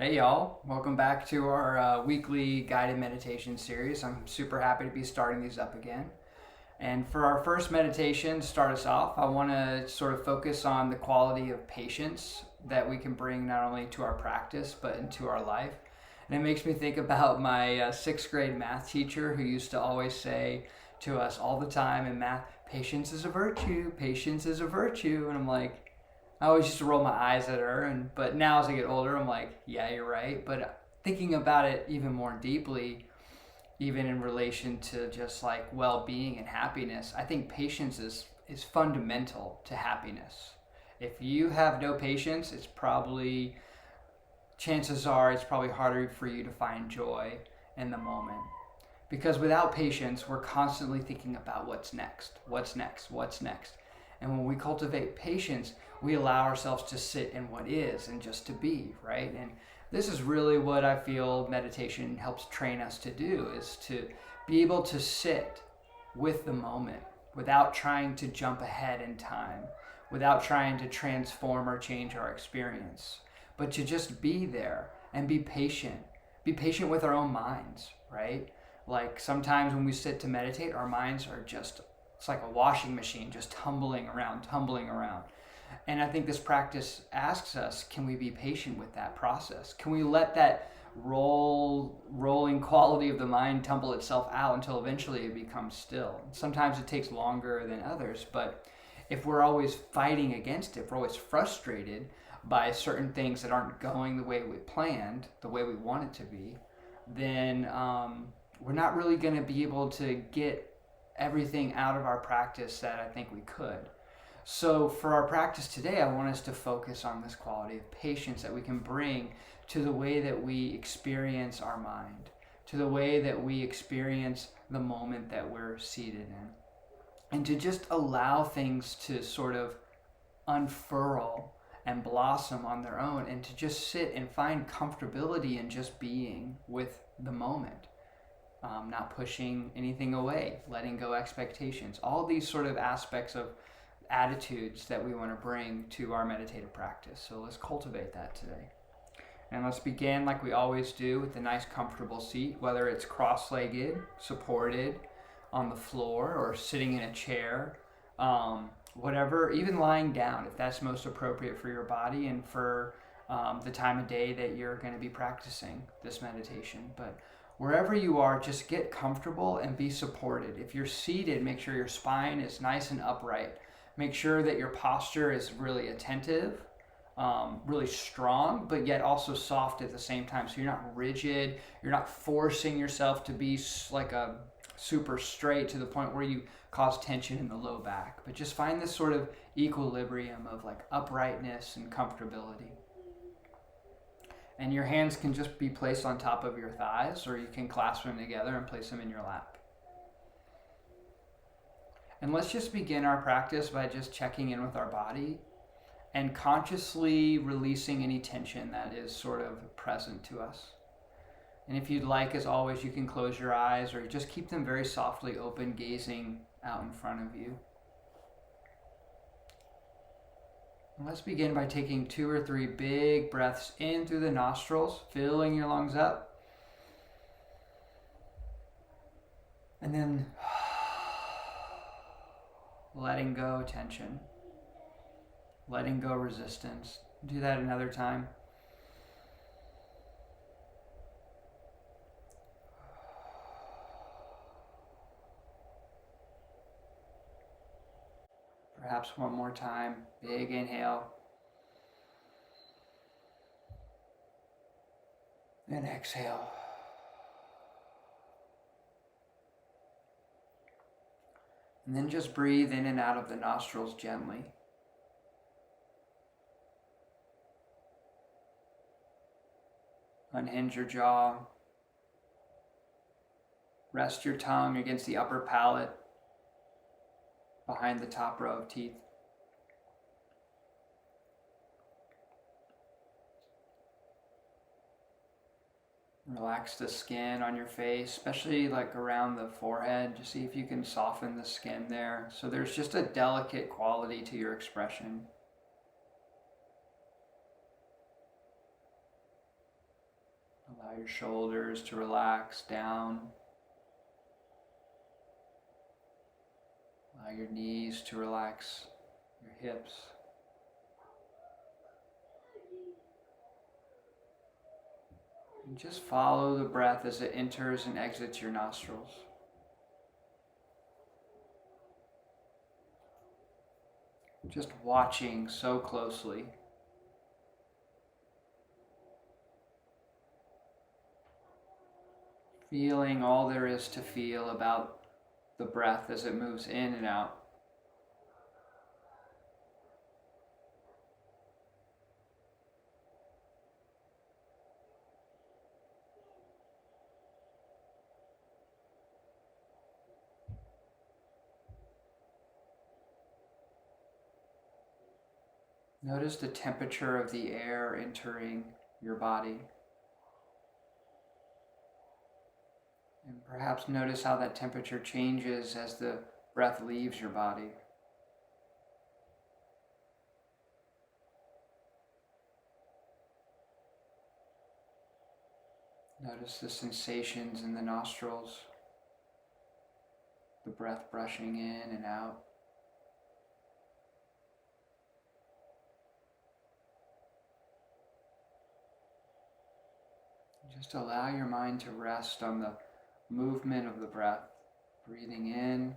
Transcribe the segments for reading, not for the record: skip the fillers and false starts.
Hey y'all, welcome back to our weekly guided meditation series. I'm super happy to be starting these up again. And for our first meditation, to start us off, I want to sort of focus on the quality of patience that we can bring not only to our practice but into our life. And it makes me think about my sixth grade math teacher who used to always say to us all the time in math, patience is a virtue, patience is a virtue. And I'm like, I always used to roll my eyes at her, but now as I get older, I'm like, yeah, you're right. But thinking about it even more deeply, even in relation to just like well-being and happiness, I think patience is fundamental to happiness. If you have no patience, chances are it's probably harder for you to find joy in the moment. Because without patience, we're constantly thinking about what's next, what's next, what's next. And when we cultivate patience, we allow ourselves to sit in what is and just to be, right? And this is really what I feel meditation helps train us to do, is to be able to sit with the moment without trying to jump ahead in time, without trying to transform or change our experience, but to just be there and be patient. Be patient with our own minds, right? Like sometimes when we sit to meditate, our minds are just, it's like a washing machine, just tumbling around, tumbling around. And I think this practice asks us, can we be patient with that process? Can we let that rolling quality of the mind tumble itself out until eventually it becomes still? Sometimes it takes longer than others, but if we're always fighting against it, if we're always frustrated by certain things that aren't going the way we planned, the way we want it to be, then we're not really going to be able to get everything out of our practice that I think we could. So for our practice today, I want us to focus on this quality of patience that we can bring to the way that we experience our mind, to the way that we experience the moment that we're seated in, and to just allow things to sort of unfurl and blossom on their own, and to just sit and find comfortability in just being with the moment. Not pushing anything away, letting go expectations, all these sort of aspects of attitudes that we want to bring to our meditative practice. So let's cultivate that today. And let's begin like we always do with a nice comfortable seat, whether it's cross-legged, supported on the floor, or sitting in a chair, whatever, even lying down if that's most appropriate for your body and for the time of day that you're going to be practicing this meditation. But wherever you are, just get comfortable and be supported. If you're seated, make sure your spine is nice and upright. Make sure that your posture is really attentive, really strong, but yet also soft at the same time. So you're not rigid, you're not forcing yourself to be like a super straight to the point where you cause tension in the low back. But just find this sort of equilibrium of like uprightness and comfortability. And your hands can just be placed on top of your thighs, or you can clasp them together and place them in your lap. And let's just begin our practice by just checking in with our body and consciously releasing any tension that is sort of present to us. And if you'd like, as always, you can close your eyes or just keep them very softly open, gazing out in front of you. And let's begin by taking 2 or 3 big breaths in through the nostrils, filling your lungs up. And then letting go tension, letting go resistance. Do that another time. Perhaps one more time. Big inhale. And exhale. And then just breathe in and out of the nostrils gently. Unhinge your jaw. Rest your tongue against the upper palate, behind the top row of teeth. Relax the skin on your face, especially like around the forehead. Just see if you can soften the skin there. So there's just a delicate quality to your expression. Allow your shoulders to relax down. Allow your knees to relax, your hips. And just follow the breath as it enters and exits your nostrils. Just watching so closely. Feeling all there is to feel about the breath as it moves in and out. Notice the temperature of the air entering your body. And perhaps notice how that temperature changes as the breath leaves your body. Notice the sensations in the nostrils, the breath brushing in and out. Just allow your mind to rest on the movement of the breath, breathing in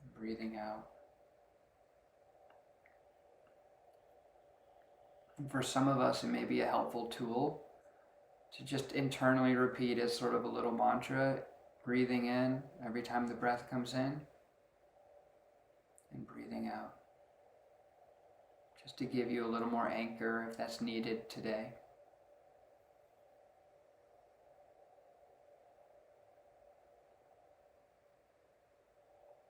and breathing out. And for some of us, it may be a helpful tool to just internally repeat as sort of a little mantra, breathing in every time the breath comes in and breathing out. Just to give you a little more anchor if that's needed today.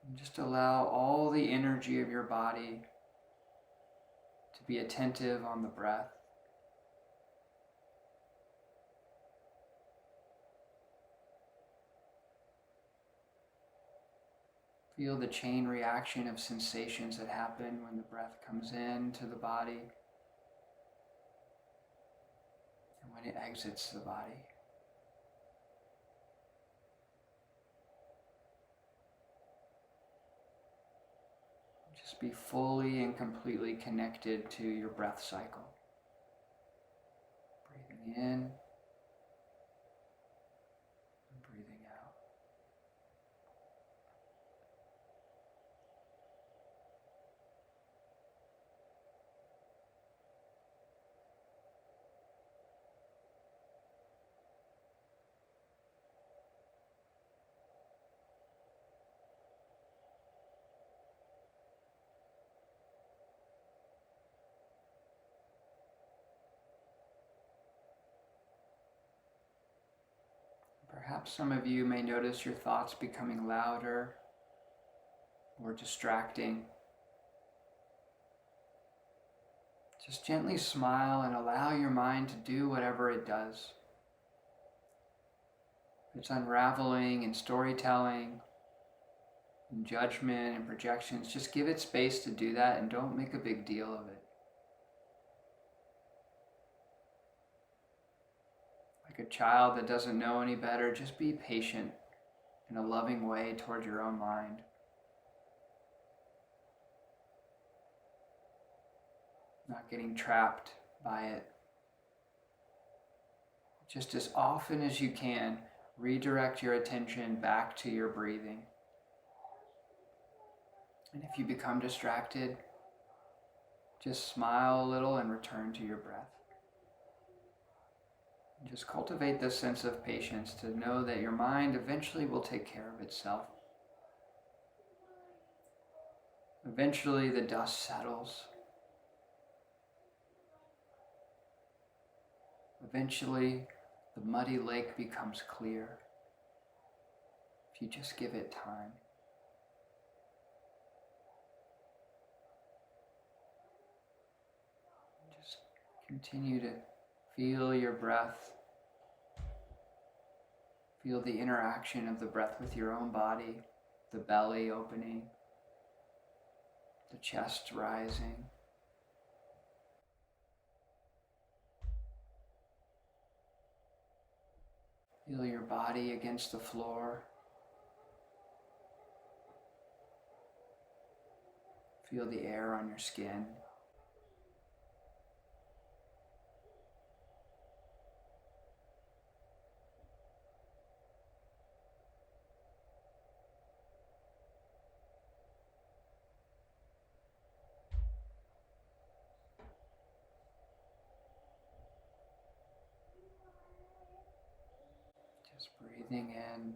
And just allow all the energy of your body to be attentive on the breath. Feel the chain reaction of sensations that happen when the breath comes into the body and when it exits the body. Just be fully and completely connected to your breath cycle. Breathing in and breathing out. Perhaps some of you may notice your thoughts becoming louder or distracting. Just gently smile and allow your mind to do whatever it does. If it's unraveling and storytelling and judgment and projections, just give it space to do that and don't make a big deal of it. Like a child that doesn't know any better, just be patient in a loving way toward your own mind. Not getting trapped by it. Just as often as you can, redirect your attention back to your breathing. And if you become distracted, just smile a little and return to your breath. And just cultivate this sense of patience to know that your mind eventually will take care of itself. Eventually the dust settles. Eventually the muddy lake becomes clear if you just give it time. Just continue to feel your breath. Feel the interaction of the breath with your own body, the belly opening, the chest rising. Feel your body against the floor. Feel the air on your skin. Just breathing in,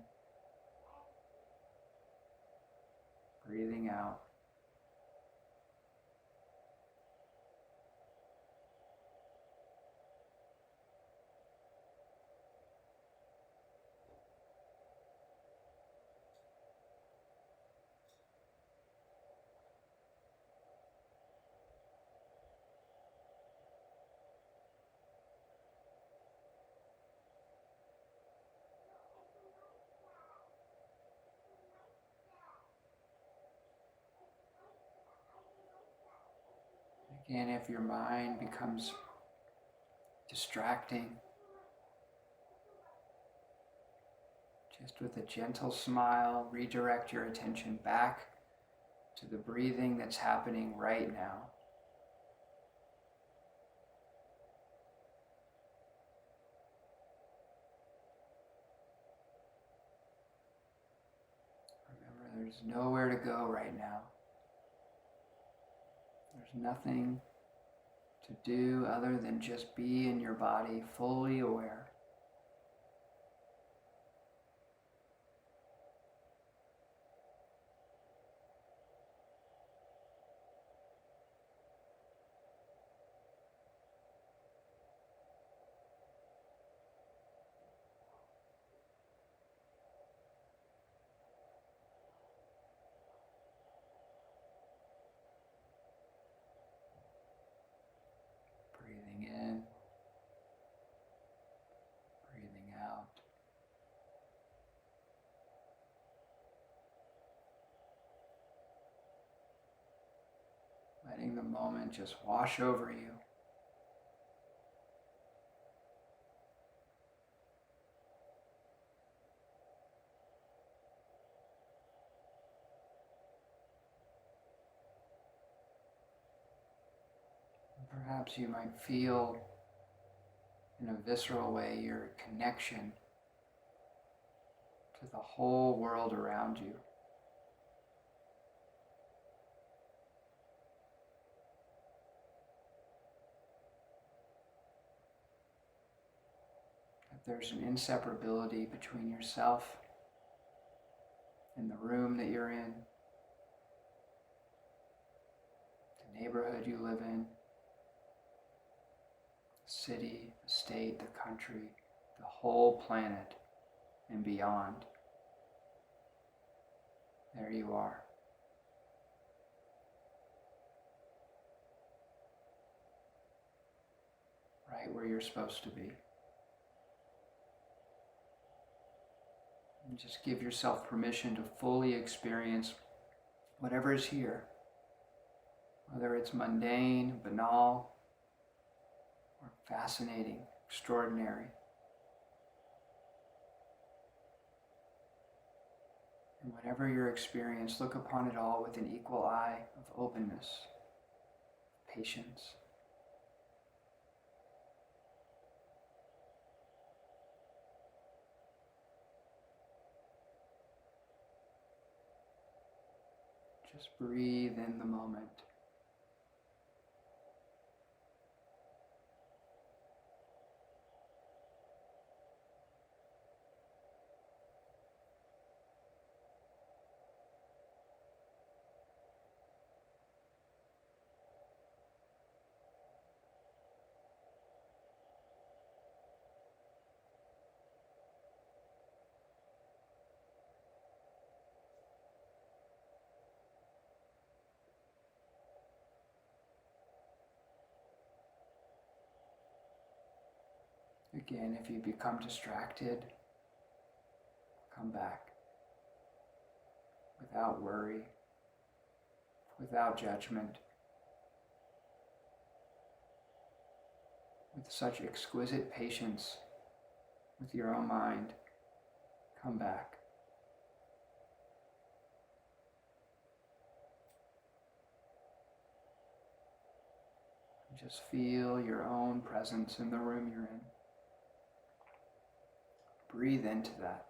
breathing out. Again, if your mind becomes distracting, just with a gentle smile, redirect your attention back to the breathing that's happening right now. Remember, there's nowhere to go right now. There's nothing to do other than just be in your body, fully aware. Breathing in, breathing out. Letting the moment just wash over you. Perhaps you might feel in a visceral way your connection to the whole world around you. That there's an inseparability between yourself and the room that you're in, the neighborhood you live in, city, the state, the country, the whole planet, and beyond. There you are. Right where you're supposed to be. And just give yourself permission to fully experience whatever is here, whether it's mundane, banal, or fascinating, extraordinary. And whatever your experience, look upon it all with an equal eye of openness, patience. Just breathe in the moment. Again, if you become distracted, come back without worry, without judgment, with such exquisite patience with your own mind Come back. Just feel your own presence in the room you're in. Breathe into that.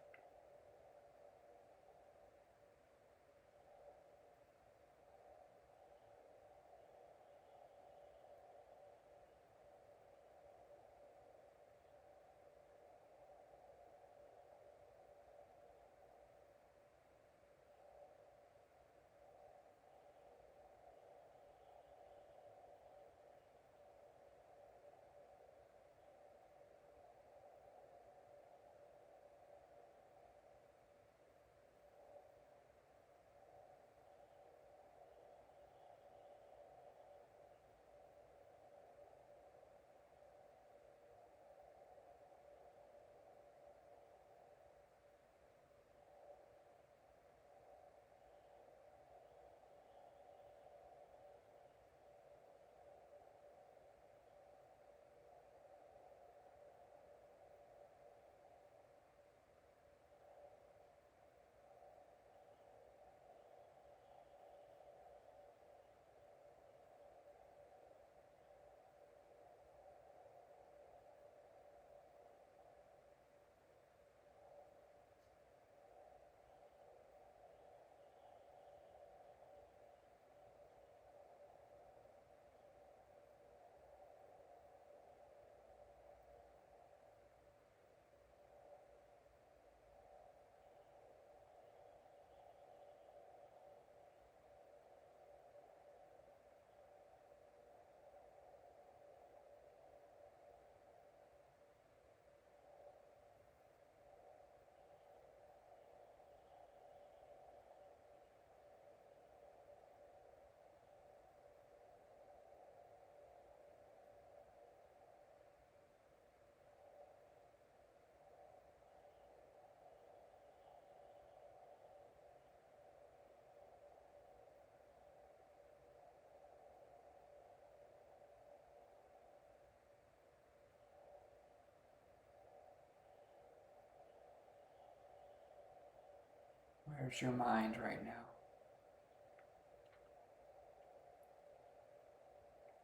Where's your mind right now?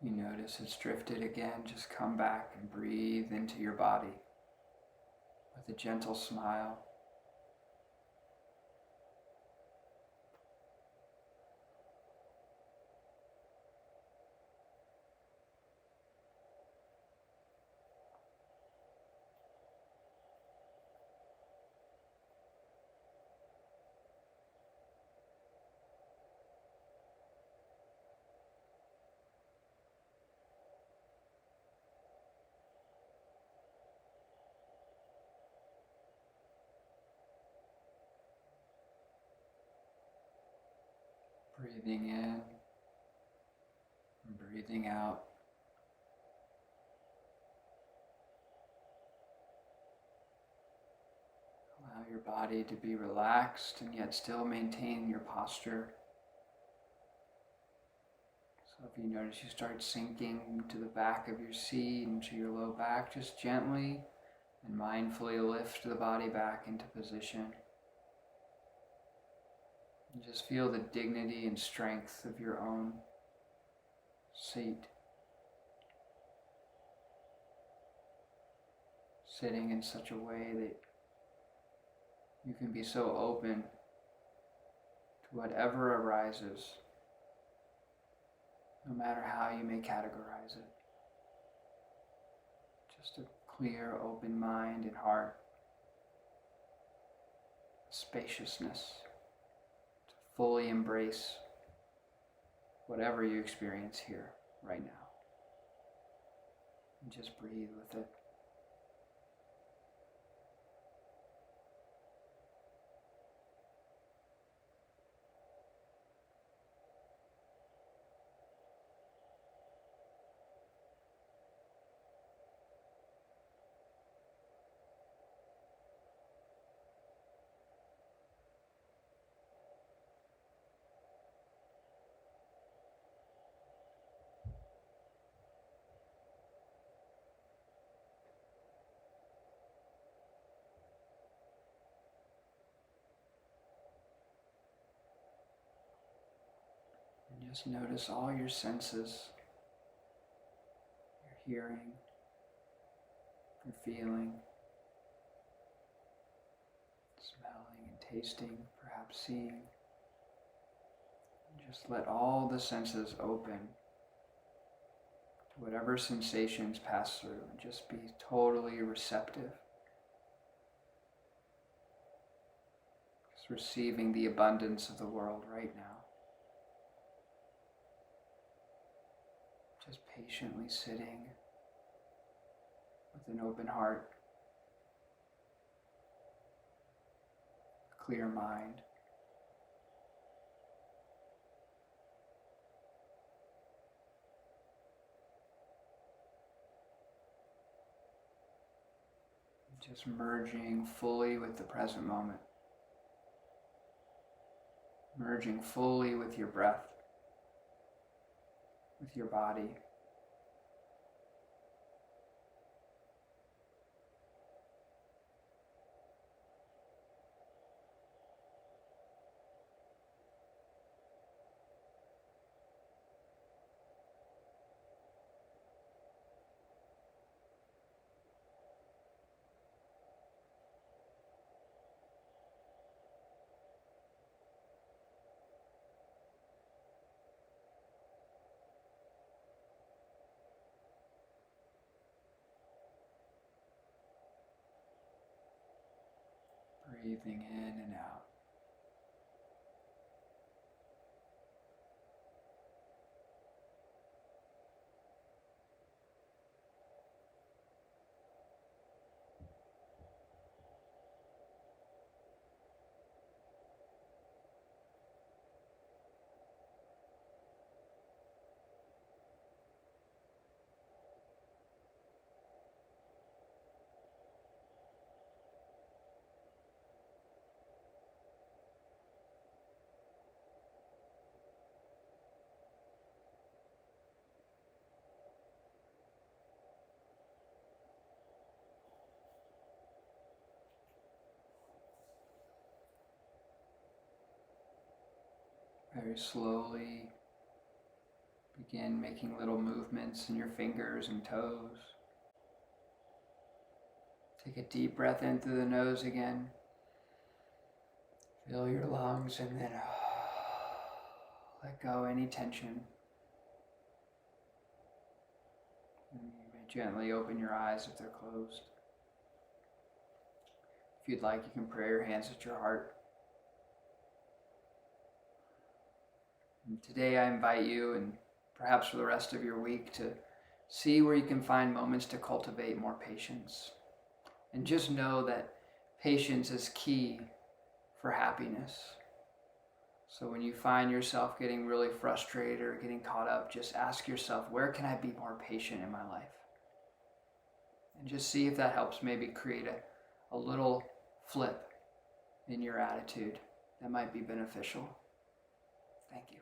You notice it's drifted again. Just come back and breathe into your body with a gentle smile. Breathing in and breathing out. Allow your body to be relaxed and yet still maintain your posture. So if you notice you start sinking to the back of your seat and to your low back, just gently and mindfully lift the body back into position. And just feel the dignity and strength of your own seat. Sitting in such a way that you can be so open to whatever arises, no matter how you may categorize it. Just a clear, open mind and heart, spaciousness to fully embrace whatever you experience here right now. And just breathe with it. Just notice all your senses, your hearing, your feeling, smelling and tasting, perhaps seeing. And just let all the senses open to whatever sensations pass through, and just be totally receptive. Just receiving the abundance of the world right now. Just patiently sitting with an open heart, a clear mind. Just merging fully with the present moment. Merging fully with your breath, with your body. Breathing in and out. Very slowly begin making little movements in your fingers and toes. Take a deep breath in through the nose again. Fill your lungs and then let go any tension. And you may gently open your eyes if they're closed. If you'd like, you can pray your hands at your heart. And today I invite you, and perhaps for the rest of your week, to see where you can find moments to cultivate more patience. And just know that patience is key for happiness. So when you find yourself getting really frustrated or getting caught up, just ask yourself, where can I be more patient in my life? And just see if that helps maybe create a little flip in your attitude that might be beneficial. Thank you.